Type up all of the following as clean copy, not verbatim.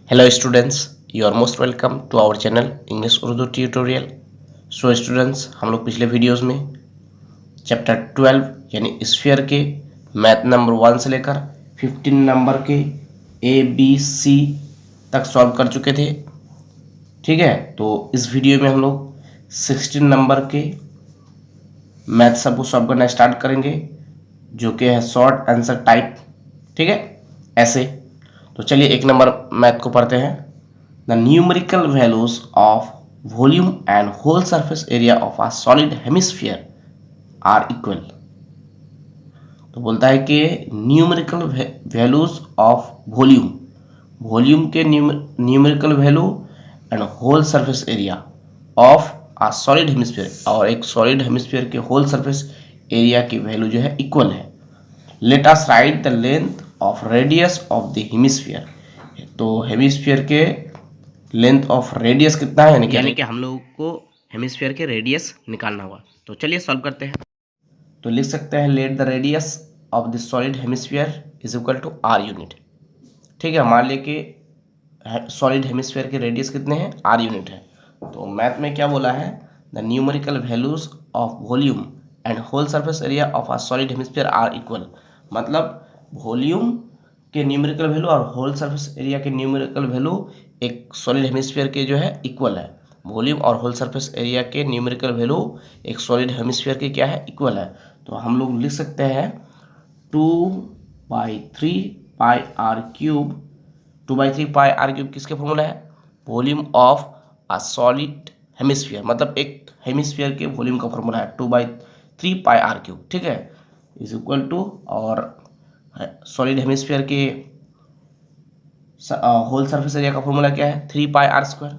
Hello students, you are most welcome to our channel English Urdu Tutorial. So students, हम लोग पिछले videos में chapter 12 यानी sphere के मैथ नंबर 1 से लेकर 15 नंबर के ABC तक सॉल्व कर चुके थे। ठीक है, तो इस वीडियो में हम लोग 16 नंबर के मैथ सबको सॉल्व करना स्टार्ट करेंगे, जो कि है शॉर्ट आंसर टाइप। ठीक है, ऐसे तो चलिए एक नंबर मैथ को पढ़ते हैं। The numerical values of volume and whole surface area of a solid hemisphere are equal। तो बोलता है कि numerical values of volume, volume के numerical value and whole surface area of a solid hemisphere, और एक सॉलिड हेमिस्फीयर के whole surface area की value जो है इक्वल है। Let us write the length of radius of the hemisphere. तो hemisphere के लेंथ ऑफ रेडियस कितना है, यानी कि हम लोगों को हेमिस्फीयर के रेडियस निकालना होगा। तो चलिए सॉल्व करते हैं। तो लिख सकते हैं let the radius of the solid hemisphere is equal to are unit. ठीक है, मान लिया कि सॉलिड हेमिस्फीयर के रेडियस कितने हैं, आर यूनिट है। तो मैथ में क्या बोला है, the numerical values of volume and whole surface area of a solid hemisphere are equal. मतलब वॉल्यूम के न्यूमेरिकल वैल्यू और होल सरफेस एरिया के न्यूमेरिकल वैल्यू एक सॉलिड हेमिस्फीयर के जो है इक्वल है। वॉल्यूम और होल सरफेस एरिया के न्यूमेरिकल वैल्यू एक सॉलिड हेमिस्फीयर के क्या है, इक्वल है। तो हम लोग लिख सकते हैं 2/3 pi r cube. 2/3 pi r cube किसके फॉर्मूला है, volume of a solid hemisphere, मतलब एक हेमिस्फीयर के वॉल्यूम का फॉर्मूला है 2/3 पाई आर क्यूब। ठीक है, इज इक्वल टू, और सॉलिड हेमिस्फीयर के होल सरफेस एरिया का फॉर्मूला क्या है, 3 pi are square,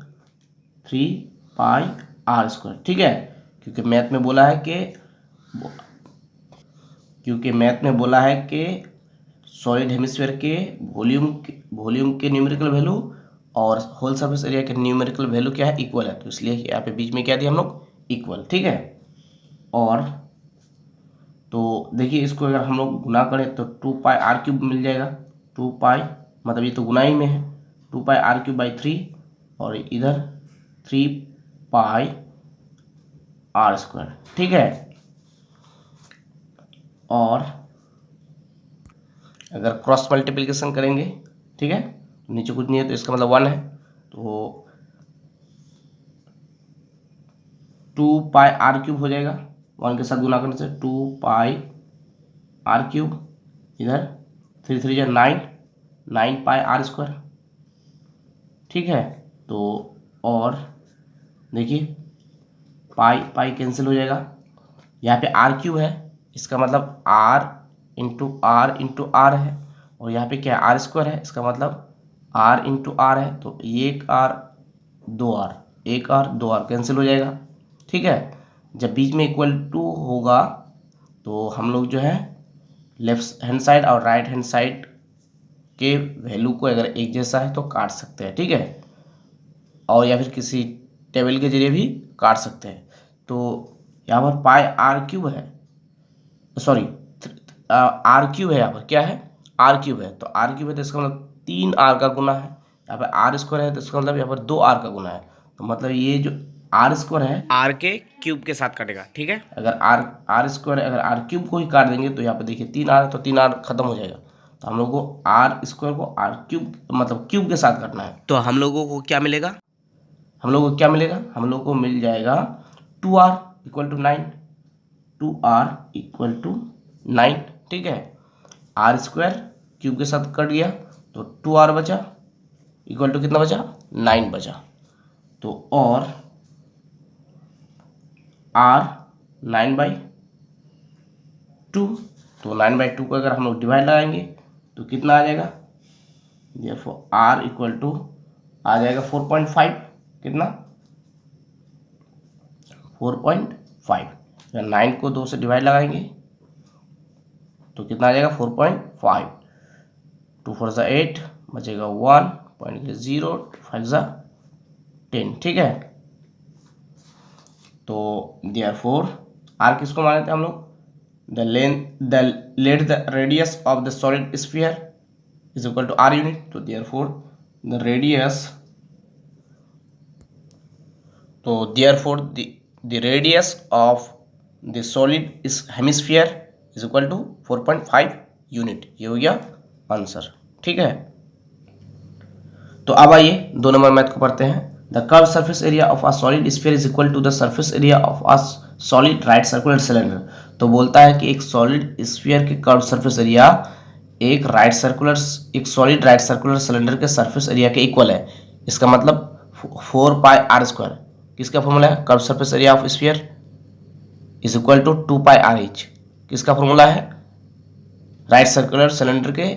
3 pi are square. ठीक है, क्योंकि मैथ में बोला है कि सॉलिड हेमिस्फीयर के वॉल्यूम के न्यूमेरिकल वैल्यू और होल सरफेस एरिया के न्यूमेरिकल वैल्यू क्या है, इक्वल है। तो इसलिए यहाँ पे बीच में क्या दिया हम लोग, इक्वल। ठीक है, और तो देखिए इसको अगर हम लोग गुना करें तो 2 पाई आर क्यूब मिल जाएगा। 2 पाई मतलब ये तो गुना ही में है, 2 पाई आर क्यूब बाई 3, और इधर 3 पाई आर स्क्वायर। ठीक है, और अगर क्रॉस मल्टीप्लिकेशन करेंगे, ठीक है, नीचे कुछ नहीं है तो इसका मतलब 1 है। तो 2 पाई आर क्यूब हो जाएगा, 1 के साथ गुना करने से 2 पाई आर क्यूब, इधर 3 3 या 9 पाई आर स्क्वायर। ठीक है, तो और देखिए पाई पाई कैंसिल हो जाएगा, यहाँ पे आर क्यूब है, इसका मतलब आर इंटू आर है, और यहाँ पे क्या है, आर स्क्वायर है, इसका मतलब आर इंटू आर है। तो एक आर दो आर कैंसिल हो जाएगा। ठीक है, जब बीच में इक्वल टू होगा तो हम लोग जो है लेफ्ट हैंड साइड और राइट हैंड साइड के वैल्यू को अगर एक जैसा है तो काट सकते हैं। ठीक है, और या फिर किसी टेबल के जरिए भी काट सकते हैं। तो यहाँ पर पाई आर क्यूब है, सॉरी आर क्यूब है, यहाँ पर क्या है, आर क्यूब है। तो आर क्यूब है तो इसका मतलब 3 आर का गुना है। यहाँ पर आर स्क्वायर है तो इसका मतलब यहाँ पर 2 आर का गुना है। तो मतलब ये जो आर स्क्वायर है आर के क्यूब के साथ काटेगा। ठीक है, अगर आर स्क्वायर अगर आर क्यूब को ही काट देंगे तो यहाँ पर देखिए 3 आर, तो 3 आर खत्म हो जाएगा। तो हम लोग को आर स्क्वायर को आर क्यूब मतलब क्यूब के साथ काटना है। तो हम लोगों को क्या मिलेगा, हम लोग को मिल जाएगा 2r equal to 9, 2r equal to 9। ठीक है, आर स्क्वायर क्यूब के साथ कट गया तो 2r बचा, इक्वल टू कितना बचा, 9 बचा। तो और r 9/2, तो 9/2 को अगर हम लोग डिवाइड लगाएंगे तो कितना आ जाएगा, देखो r इक्वल टू आ जाएगा 4.5, कितना 4.5। 9 को 2 से डिवाइड लगाएंगे तो कितना आ जाएगा 4.5, 2 4 ज़ा 8, बचेगा 1, पॉइंट 0, 5 ज़ा 10। ठीक है, तो देयरफॉर आर किसको माने थे हम लोग, let the radius of the solid sphere is equal to are unit. तो देयरफॉर द रेडियस, तो therefore the radius of the solid is hemisphere is equal to 4.5 unit. ये हो गया आंसर। ठीक है, तो अब आइए 2 नंबर मैथ को पढ़ते हैं। The curve surface area of a solid sphere is equal to the surface area of a solid right circular cylinder. तो बोलता है कि एक सॉलिड स्फीयर के कर्व सरफेस एरिया एक सॉलिड राइट सर्कुलर सिलेंडर के सरफेस एरिया के equal है। इसका मतलब 4 पाई आर स्क्वायर किसका फॉर्मूला है? Curve surface area of sphere is equal to 2 pi are H. किसका फॉर्मूला है? राइट सर्कुलर सिलेंडर के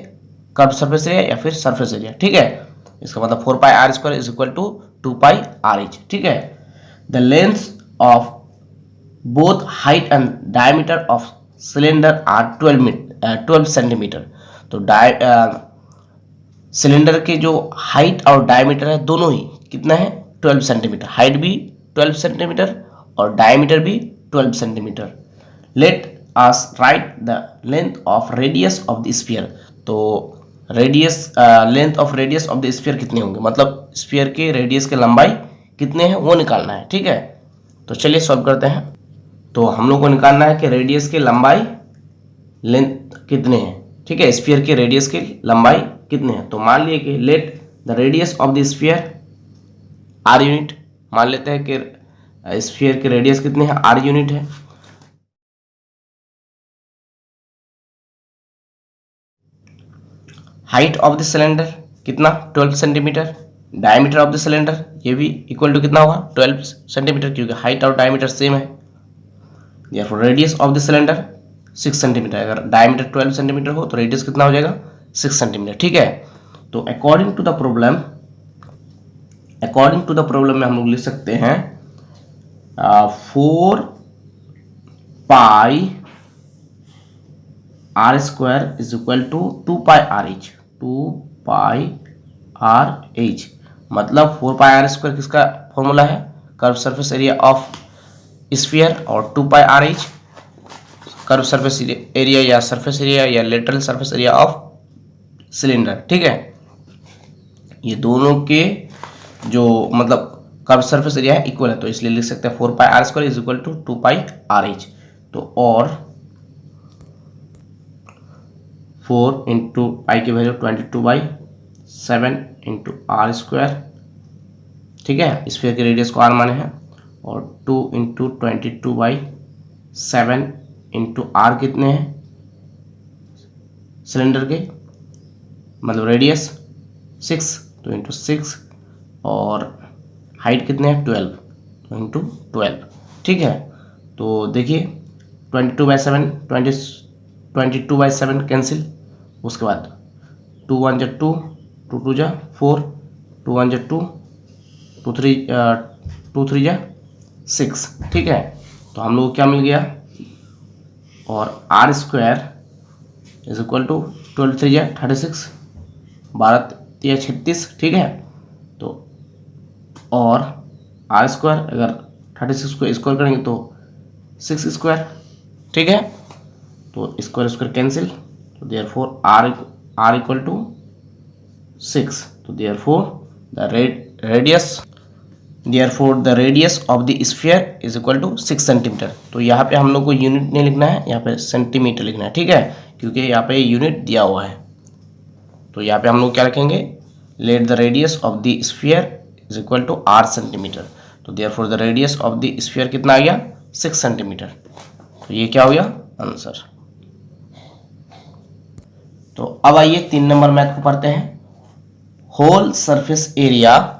कर्व सरफेस एरिया या फिर सरफेस एरिया। ठीक है, इसका मतलब 4 pi are square is equal to 2 pi are h. ठीक है, the length of both height and diameter of cylinder are 12 centimetre. तो सिलेंडर के जो हाइट और डायमीटर है दोनों ही कितना है? 12 सेंटीमीटर। हाइट भी 12 सेंटीमीटर और डायमीटर भी 12 centimetre. Let us write the length of radius of the sphere. तो length of radius of the sphere कितने होंगे, मतलब स्फीयर के रेडियस के लंबाई कितने हैं वो निकालना है। ठीक है, तो चलिए सॉल्व करते हैं। तो हम लोग को निकालना है कि रेडियस के लंबाई लेंथ कितने हैं। ठीक है, स्फीयर के रेडियस की लंबाई कितने हैं। तो मान लिए कि let the radius of the sphere R unit. मान लेते हैं कि स्फीयर के रेडियस कितने हैं? आर यूनिट है। हाइट ऑफ द सिलेंडर कितना? 12 centimetre. Diameter of the cylinder ये भी इक्वल टू कितना होगा? 12 सेंटीमीटर, क्योंकि हाइट और डायमीटर सेम है। Therefore radius of the cylinder 6 centimetre. अगर डायमीटर 12 सेंटीमीटर हो तो रेडियस कितना हो जाएगा? 6 सेंटीमीटर। ठीक है, तो अकॉर्डिंग टू द प्रॉब्लम में हम लोग लिख सकते हैं 4 pi are square is equal to 2 pi are h. 2 pi are h मतलब 4 पाई आर स्क्वायर किसका फॉर्मूला है? Curve surface area of sphere, और 2 pi are h curve surface area या सरफेस एरिया या lateral surface area of cylinder. ठीक है, ये दोनों के जो मतलब कर्व सरफेस एरिया है इक्वल है, तो इसलिए लिख सकते हैं 4 pi are square is equal to 2 pi are H. तो और 4 इंटू पाई की वैल्यू 22/7 इंटू आर स्क्वायर। ठीक है, स्फीयर के रेडियस को आर माने हैं, और 2 इंटू 22/7 इंटू आर कितने हैं सिलेंडर के, मतलब रेडियस 6, तो इंटू 6, और हाइट कितने हैं 12, तो इंटू 12। ठीक है, तो देखिए 22/7 22/7 कैंसिल, उसके बाद 2 1 जा 2, 2 2 जा 4, 2 1 जा 2, 2 3 जा 6। ठीक है, तो हम लोग को क्या मिल गया? और R square is equal to 12 3 जा 36, 12 3 36। ठीक है, तो और आर स्क्वायर अगर 36 को स्क्वायर करेंगे तो 6 स्क्वायर। ठीक है, तो स्क्वायर स्क्वायर कैंसिल, तो देयरफॉर आर इक्वल टू 6। तो therefore the radius of the sphere is equal to 6 centimetre. तो यहाँ पे हम लोग को यूनिट नहीं लिखना है, यहाँ पे सेंटीमीटर लिखना है। ठीक है, क्योंकि यहाँ पे यूनिट दिया हुआ है। तो यहाँ पे हम लोग क्या रखेंगे? Let the radius of the sphere is equal to r centimetre. तो therefore the radius of the sphere कितना आ गया? 6 सेंटीमीटर। तो ये क्या हो गया? आंसर। तो अब आइए 3 नंबर मैथ को पढ़ते हैं। Whole surface area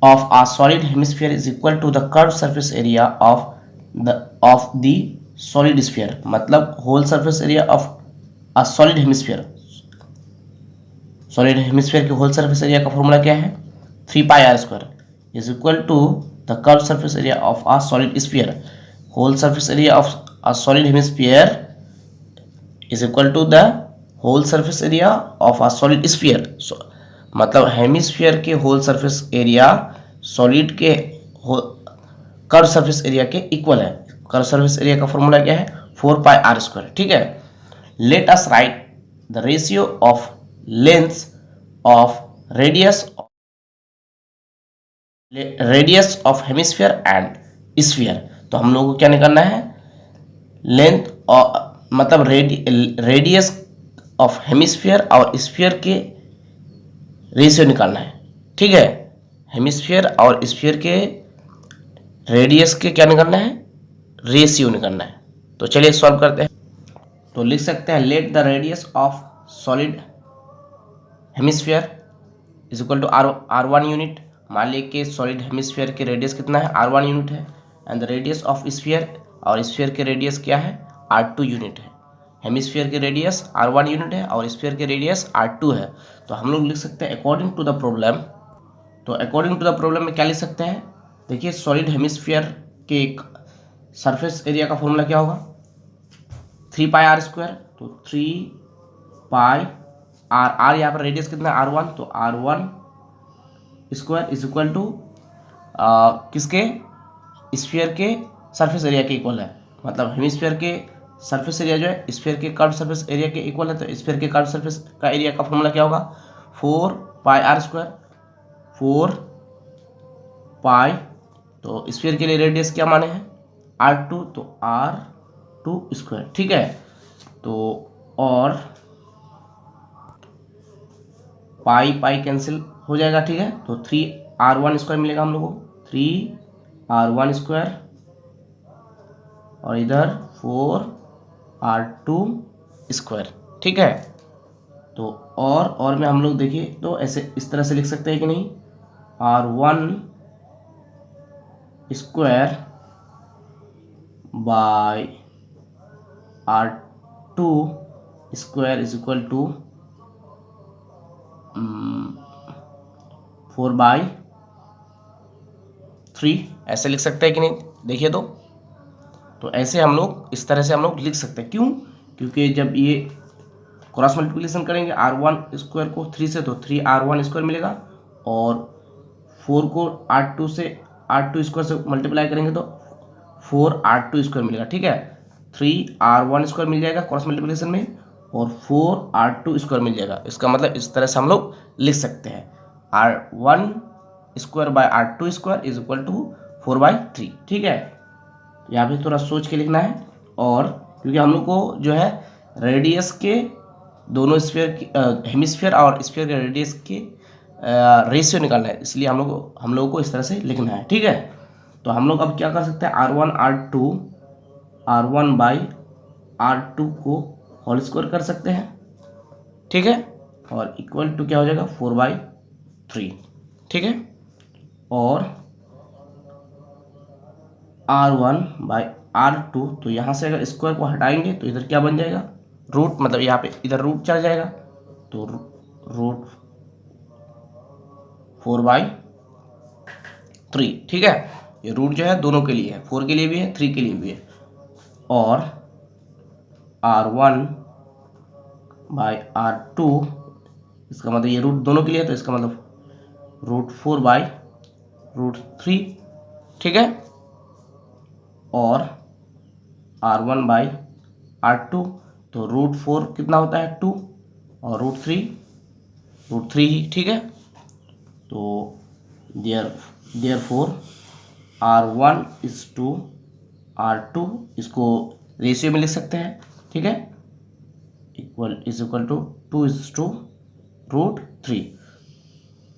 of a solid hemisphere is equal to the curve surface area of the solid sphere. मतलब whole surface area of a solid hemisphere के होल सरफेस एरिया का formula क्या है? 3 pi are square is equal to the curve surface area of a solid sphere. Whole surface area of a solid hemisphere is equal to the whole surface area of a solid sphere. मतलब hemisphere के whole surface area solid के curve surface area के equal है। Curve surface area का formula क्या है? 4 pi are square. ठीक है, let us write the ratio of length of radius of hemisphere and sphere. तो हम लोगों को क्या निकालना है, लेंथ और मतलब रेडियस ऑफ हेमिस्फीयर और स्फीयर के रेशियो निकालना है। ठीक है, हेमिस्फीयर और स्फीयर के रेडियस के क्या निकालना है, रेशियो निकालना है। तो चलिए सॉल्व करते हैं। तो लिख सकते हैं let the radius of solid hemisphere is equal to R1 unit. मान लीजिए कि सॉलिड हेमिस्फीयर के रेडियस कितना है, R1 यूनिट है, and the radius of sphere, और स्फीयर के रेडियस क्या है, R2 यूनिट है। हेमिस्फीयर के रेडियस R1 यूनिट है और स्फीयर के रेडियस R2 है। तो हम लोग लिख सकते हैं अकॉर्डिंग टू द प्रॉब्लम। तो अकॉर्डिंग टू द प्रॉब्लम में क्या लिख सकते हैं, देखिए सॉलिड हेमिस्फीयर के सरफेस एरिया का फॉर्मूला क्या होगा, 3πr²। तो 3πr यहाँ पर रेडियस कितना है, R1, तो R1 square is equal to किसके, स्फीयर के सरफेस एरिया के इक्वल है। मतलब हेमिस्फीयर के सरफेस एरिया जो है स्फीयर के कर्व सरफेस एरिया के इक्वल है। तो स्फीयर के कर्व सरफेस का एरिया का फॉर्मूला क्या होगा, 4πr²। 4π, तो स्फीयर के लिए रेडियस क्या माने हैं, R2, तो R2 स्क्वायर। ठीक है, तो और पाई पाई कैंसिल हो जाएगा। ठीक है, तो 3R1 स्क्वायर मिलेगा हम लोग को, 3R1 स्क्वायर, और इधर 4R2 स्क्वायर। ठीक है, तो और में हम लोग देखिए तो ऐसे इस तरह से लिख सकते हैं कि नहीं, R1 square by R2 square is equal to 4/3, ऐसे लिख सकते हैं कि नहीं, देखिए तो ऐसे हम लोग इस तरह से हम लोग लिख सकते हैं। क्यों, क्योंकि जब ये क्रॉस मल्टीप्लिकेशन करेंगे R1 स्क्वायर को 3 से, तो 3R1 स्क्वायर मिलेगा, और 4 को R2 स्क्वायर से मल्टीप्लाई करेंगे तो 4R2 स्क्वायर मिलेगा। ठीक है, 3R1 स्क्वायर मिल जाएगा क्रॉस मल्टीप्लिकेशन में, और 4R2 स्क्वायर मिल जाएगा। इसका मतलब इस तरह से हम लोग लिख सकते हैं, R1 square by R2 square is equal to 4/3। ठीक है, यहाँ पे थोड़ा सोच के लिखना है। और क्योंकि हम लोग को जो है रेडियस के दोनों स्फीयर की हेमिस्फीयर और स्फीयर के रेडियस के रेशियो निकालना है, इसलिए हम लोगों को इस तरह से लिखना है। ठीक है, तो हम लोग अब क्या कर सकते हैं, R1 बाई R2 को होल स्क्वायर कर सकते हैं। ठीक है, और इक्वल टू क्या हो जाएगा, 4/3। ठीक है, और R1 बाई R2, तो यहाँ से अगर स्क्वायर को हटाएंगे तो इधर क्या बन जाएगा, रूट, मतलब यहाँ पे इधर रूट चल जाएगा, तो रूट 4/3। ठीक है, ये रूट जो है दोनों के लिए है, 4 के लिए भी है, 3 के लिए भी है। और R1 बाई R2, इसका मतलब ये रूट दोनों के लिए है, तो इसका मतलब रूट 4/3। ठीक है, और R1 बाई R2, तो रूट 4 कितना होता है, 2, और रूट 3 ही। ठीक है, तो therefore R1 is to R2, इसको रेशियो में लिख सकते हैं। ठीक है, is equal to 2 is to root 3।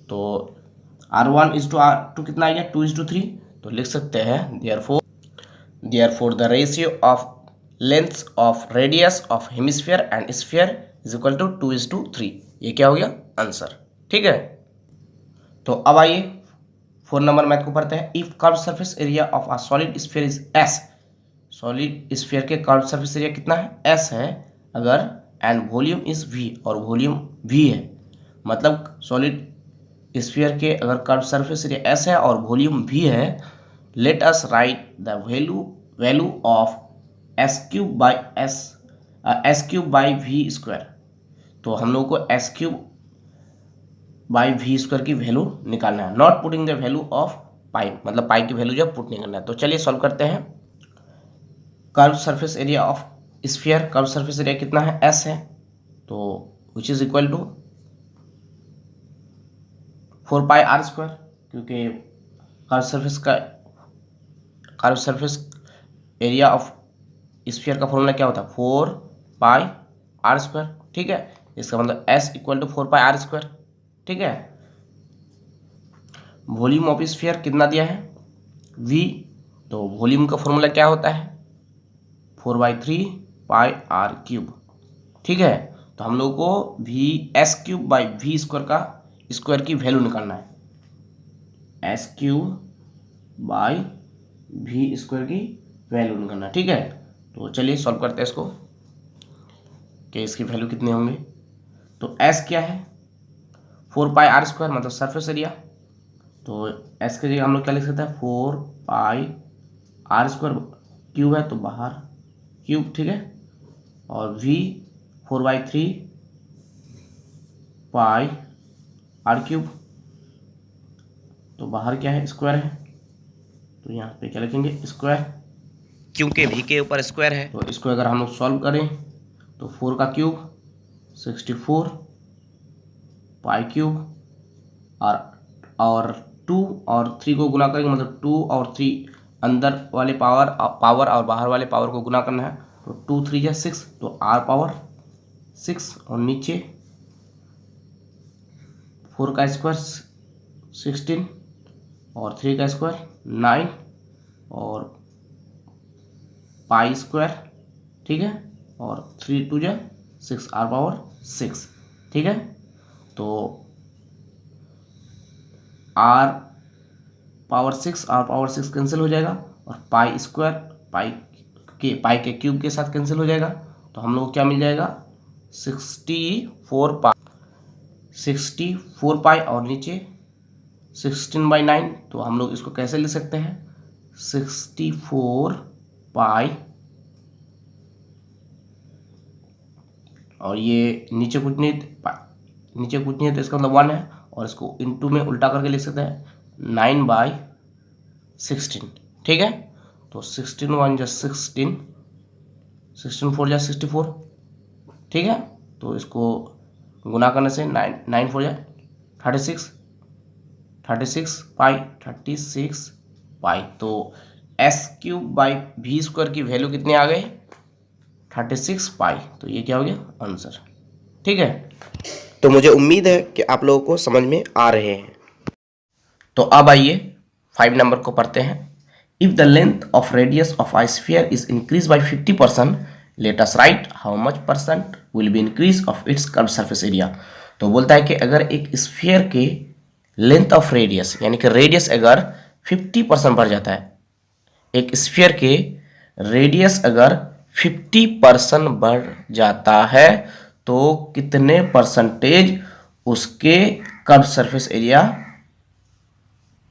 तो R1 इज टू R2 कितना आ गया, 2:3। तो लिख सकते हैं therefore the ratio of lengths of radius of hemisphere and sphere is equal to 2:3। ये क्या हो गया, आंसर। ठीक है, तो अब आइए 4 नंबर मैथ को पढ़ते हैं। If curve surface area of a solid sphere is S, solid sphere के कर्व सरफेस एरिया कितना है, S है, अगर एंड वॉल्यूम इज V, और वॉल्यूम V है। मतलब सॉलिड स्फीयर के अगर कर्व सरफेस एरिया S है और वॉल्यूम V है, let us write the value of S³ by V square. तो हम लोग को S³ बाई V स्क्वायर की वैल्यू निकालना है, not putting the value of pi, मतलब पाई की वैल्यू जब पुट नहीं करना है। तो चलिए सॉल्व करते हैं। Curve surface area of sphere, curve surface area कितना है, S है, तो which is equal to 4 pi are square, क्योंकि curve surface area of sphere का फॉर्मूला क्या होता है 4 पाई आर स्क्वायर। ठीक है, इसका मतलब S equal to 4 pi are square. ठीक है, वॉल्यूम ऑफ स्फीयर कितना दिया है V, तो वॉल्यूम का फॉर्मूला क्या होता है 4/3 पाई आर क्यूब। ठीक है, तो हम लोग को V(S3/V² का स्क्वायर की वैल्यू निकालना है, S3/V² की वैल्यू निकालना है। ठीक है, तो चलिए सॉल्व करते हैं इसको कि इसकी वैल्यू कितने होंगे। तो S क्या है 4 पाई आर स्क्वायर, मतलब सरफेस एरिया। तो S के जगह हम लोग क्या लिख सकते हैं 4 पाई आर स्क्वायर, क्यूब है तो बाहर क्यूब। ठीक है, और V 4/3 पाई आर क्यूब, तो बाहर क्या है स्क्वायर है, तो यहाँ पे क्या लिखेंगे स्क्वायर, क्योंकि V के ऊपर स्क्वायर है। तो इसको अगर हम लोग सॉल्व करें तो 4 का क्यूब 64 पाई क्यूब, और 2 और 3 को गुना करेंगे, मतलब 2 और 3 अंदर वाले पावर और बाहर वाले पावर को गुना करना है, तो 2 3 6, तो r पावर 6, और नीचे 4 का स्क्वायर 16 और 3 का स्क्वायर 9 और पाई स्क्वायर। ठीक है, और 3 2 6, r पावर 6। ठीक है, तो r पावर 6 कैंसिल हो जाएगा, और पाई स्क्वायर पाई के क्यूब के साथ कैंसिल हो जाएगा, तो हम लोग को क्या मिल जाएगा 64 पाई, और नीचे 16/9, तो हम लोग इसको कैसे लिख सकते हैं 64 पाई, और ये नीचे कुछ नहीं है तो इसका मतलब 1 है, और इसको इनटू में उल्टा करके लिख सकते हैं 9/16। ठीक है, तो 16 1 16, 16 4 64। ठीक है, तो इसको गुना करने से 9 4 36 पाई 36 पाई, तो S3/V² की वैल्यू कितनी आ गई 36 पाई। तो ये क्या हो गया आंसर। ठीक है, तो मुझे उम्मीद है कि आप लोगों को समझ में आ रहे हैं। तो अब आइए 5 नंबर को पढ़ते हैं। If the length of radius of a sphere is increased by 50%, let us write how much percent will be increase of its curved surface area। तो बोलता है कि अगर एक स्फीयर के लेंथ ऑफ रेडियस यानी कि रेडियस अगर 50% बढ़ जाता है, एक स्फीयर के रेडियस अगर 50% बढ़ जाता है तो कितने परसेंटेज उसके कर्व सरफेस एरिया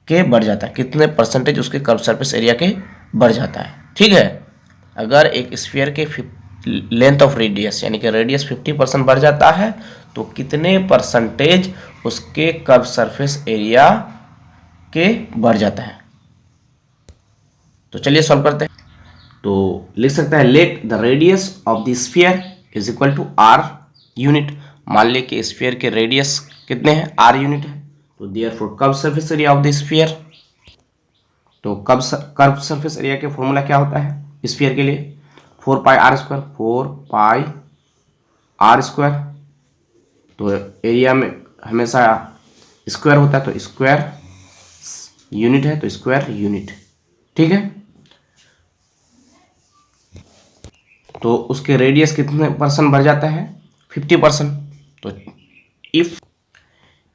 के बढ़ जाता है, कितने परसेंटेज उसके कर्व सरफेस एरिया के बढ़ जाता है। ठीक है, अगर एक स्फीयर के लेंथ ऑफ रेडियस यानी कि रेडियस 50% बढ़ जाता है तो कितने परसेंटेज उसके कर्व सरफेस एरिया के बढ़ जाता है। तो चलिए सॉल्व करते हैं। तो लिख सकते हैं let the radius of the sphere is equal to are unit. मान ले कि स्फीयर के रेडियस कितने हैं आर यूनिट है, तो therefore curve surface area of the sphere, तो कर्व सरफेस एरिया के फॉर्मूला क्या होता है स्फीयर के लिए 4 pi are square, 4 pi are square. तो एरिया में हमेशा स्क्वायर होता है, तो स्क्वायर यूनिट है तो स्क्वायर यूनिट। ठीक है, तो उसके रेडियस कितने परसेंट बढ़ जाता है 50%। तो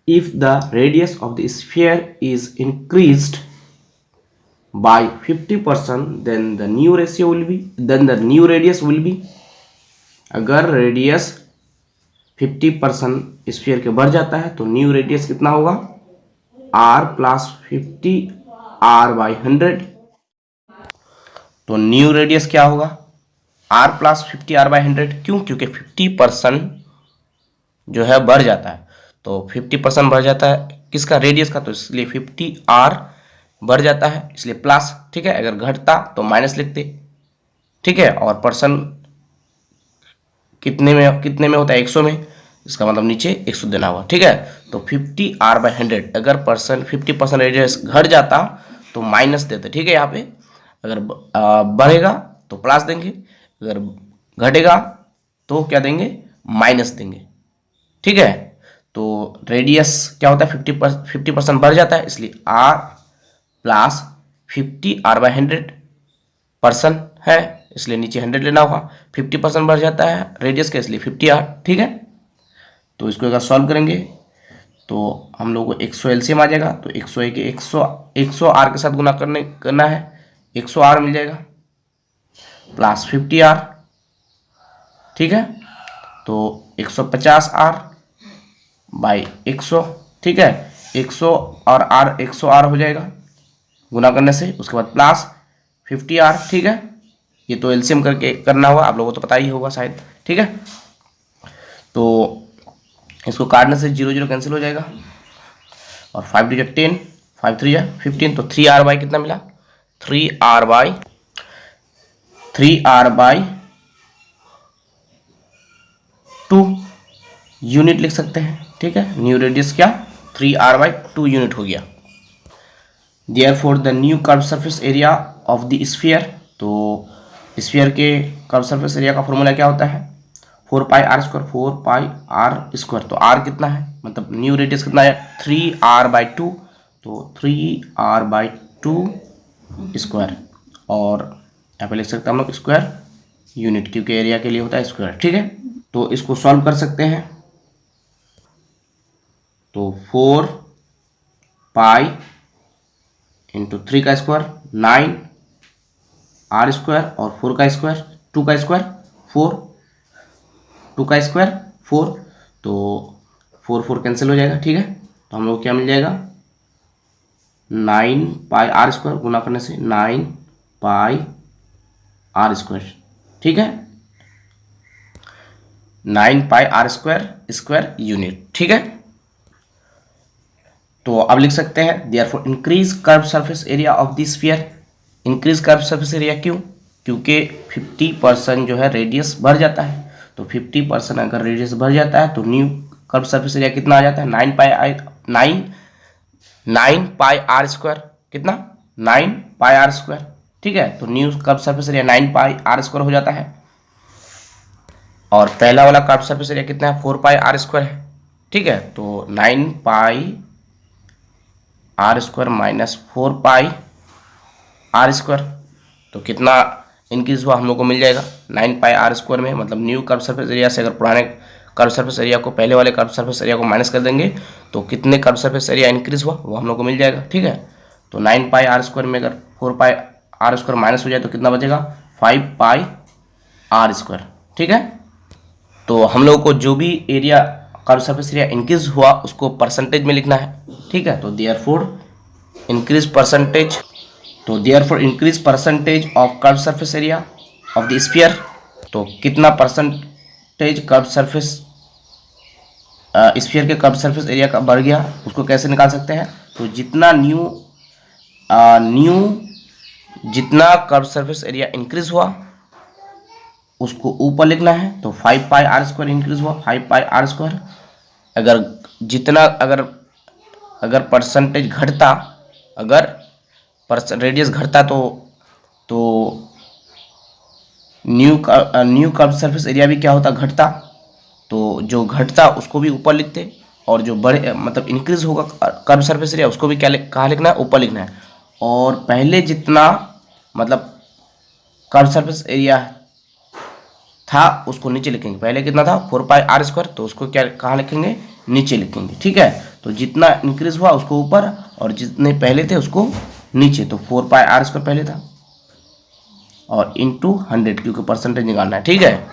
if the radius of the sphere is increased by 50%, then the new radius will be, अगर रेडियस 50% स्फीयर के बढ़ जाता है तो न्यू रेडियस कितना होगा r + 50 r/100। तो न्यू रेडियस क्या होगा r + 50 r/100। क्यों? क्योंकि 50% जो है बढ़ जाता है, तो 50% बढ़ जाता है किसका रेडियस का, तो इसलिए 50r बढ़ जाता है इसलिए प्लस। ठीक है, अगर घटता तो माइनस लिखते। ठीक है, और परसेंट कितने में होता है 100 में, इसका मतलब नीचे 100 देना हुआ, ठीक है। तो 50r/100, अगर 50% रेडियस घट जाता तो माइनस देते, ठीक है। यहाँ पे अगर बढ़ेगा तो प्लस देंगे, अगर घटेगा तो क्या देंगे, माइनस देंगे, ठीक है। तो रेडियस क्या होता है, 50% बढ़ जाता है, इसलिए r प्लस 50r/100% है, इसलिए नीचे 100 लेना होगा। 50% बढ़ जाता है रेडियस के, इसलिए 50r, ठीक है। तो इसको अगर सॉल्व करेंगे तो हम लोग को 100 एलसीएम आ जाएगा, तो 100 के 100 r के साथ गुना करना है, 100r मिल जाएगा प्लस 50r, ठीक है। तो 150r बाई 100, ठीक है। 100 और r 100r हो जाएगा गुना करने से, उसके बाद प्लस 50r, ठीक है। ये तो एलसीएम करके करना होगा, आप लोगों को तो पता ही होगा शायद, ठीक है। तो इसको काटने से 0 0 कैंसिल हो जाएगा, और 5 2 10, 5 3 15, तो 3r बाई कितना मिला, 3r बाई 2 यूनिट लिख सकते हैं, ठीक है। न्यू रेडियस क्या, 3r/2 यूनिट हो गया। Therefore the new curve surface area of the sphere, तो स्फीयर के कर्व सरफेस एरिया का फॉर्मूला क्या होता है, 4πr², 4πr²। तो r कितना है, मतलब न्यू रेडियस कितना है, 3r/2, तो 3r/2 स्क्वायर, और यहाँ पे लिख सकते हैं हम लोग स्क्वायर यूनिट, क्योंकि एरिया के लिए होता है स्क्वायर, ठीक है। तो इसको सॉल्व कर सकते हैं, तो 4π इंटू 3 का स्क्वायर 9r² और 4 का स्क्वायर 2 का स्क्वायर 4, 2 का स्क्वायर 4, तो 4 4 कैंसिल हो जाएगा, ठीक है। तो हम लोग क्या मिल जाएगा, 9πr², गुना करने से 9πr², ठीक है। 9πr² स्क्वायर यूनिट, ठीक है। तो अब लिख सकते हैं therefore increase curve surface area of the sphere. Increase curve surface area क्यों, क्योंकि 50% जो है रेडियस बढ़ जाता है, तो 50% अगर रेडियस बढ़ जाता है तो न्यू कर्व सरफेस एरिया कितना आ जाता है, 9πr², कितना 9πr², ठीक है। तो new curve surface area 9πr² हो जाता है, और पहला वाला कर्व सरफेस एरिया कितना है, 4πr² है, ठीक है। तो 9πr² माइनस 4πr², तो कितना इंक्रीज हुआ हम लोग को मिल जाएगा 9πr² में, मतलब न्यू कर्व सरफेस एरिया से अगर पुराने कर्व सरफेस एरिया को पहले वाले कर्व सरफेस एरिया को माइनस कर देंगे तो कितने कर्व सरफेस एरिया इंक्रीज हुआ वो हम लोग को मिल जाएगा, ठीक है। तो 9πr² में अगर 4πr² माइनस हो जाए तो कितना बचेगा, 5πr², ठीक है। तो हम लोग को जो भी area curve surface area increase हुआ उसको परसेंटेज में लिखना है, ठीक है। तो therefore increase percentage of curve surface area of the sphere, तो कितना परसेंटेज कर्व सरफेस स्फीयर के कर्व सरफेस एरिया का बढ़ गया, उसको कैसे निकाल सकते हैं, तो जितना कर्व सरफेस एरिया इंक्रीज हुआ उसको ऊपर लिखना है, तो 5πr² इंक्रीज हुआ, 5πr²। अगर परसेंटेज घटता, अगर रेडियस घटता तो न्यू कर्व सरफेस एरिया भी क्या होता, घटता, तो जो घटता उसको भी ऊपर लिखते, और जो बड़े मतलब इंक्रीज होगा कर्व सरफेस एरिया उसको भी कहाँ लिखना है, ऊपर लिखना है। और पहले जितना मतलब कर्व सरफेस एरिया था उसको नीचे लिखेंगे, पहले कितना था 4πr², तो उसको क्या कहाँ लिखेंगे, नीचे लिखेंगे, ठीक है। तो जितना इंक्रीज हुआ उसको ऊपर, और जितने पहले थे उसको नीचे, तो 4πr² पहले था, और इंटू 100 क्योंकि परसेंटेज निकालना है, ठीक है।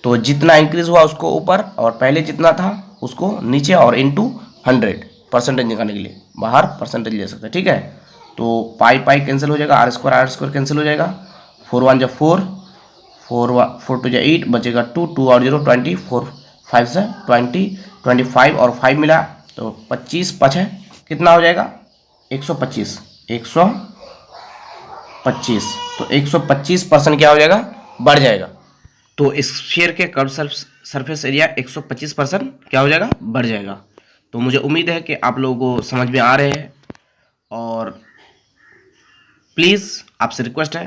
तो जितना इंक्रीज हुआ उसको ऊपर, और पहले जितना था उसको नीचे, और इंटू 100 परसेंटेज निकालने के लिए बाहर परसेंटेज ले सकते हैं, ठीक है। तो पाई कैंसिल हो जाएगा, r² कैंसिल हो जाएगा, 4 1 4, 4 2 8, बचेगा 2 2 और 0 20, 4 5 से 20, 25 और 5 मिला तो 25 5 है, कितना हो जाएगा 125, 125, तो 125% क्या हो जाएगा, बढ़ जाएगा। तो स्फीयर के कर्व सरफेस एरिया 125% क्या हो जाएगा, बढ़ जाएगा। तो मुझे उम्मीद है कि आप लोगों को समझ में आ रहे हैं, और प्लीज़ आपसे रिक्वेस्ट है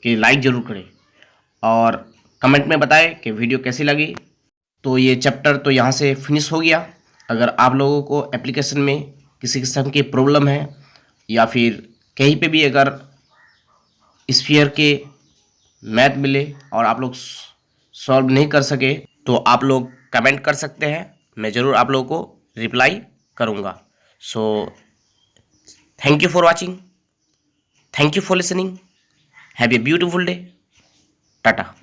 कि लाइक ज़रूर करें और कमेंट में बताएं कि वीडियो कैसी लगी। तो ये चैप्टर तो यहाँ से फिनिश हो गया। अगर आप लोगों को एप्लीकेशन में किसी किस्म की प्रॉब्लम है या फिर कहीं पे भी अगर स्फीयर के मैथ मिले और आप लोग सॉल्व नहीं कर सके तो आप लोग कमेंट कर सकते हैं, मैं ज़रूर आप लोगों को रिप्लाई करूँगा। So thank you for watching, thank you for listening, have a beautiful day, Tata.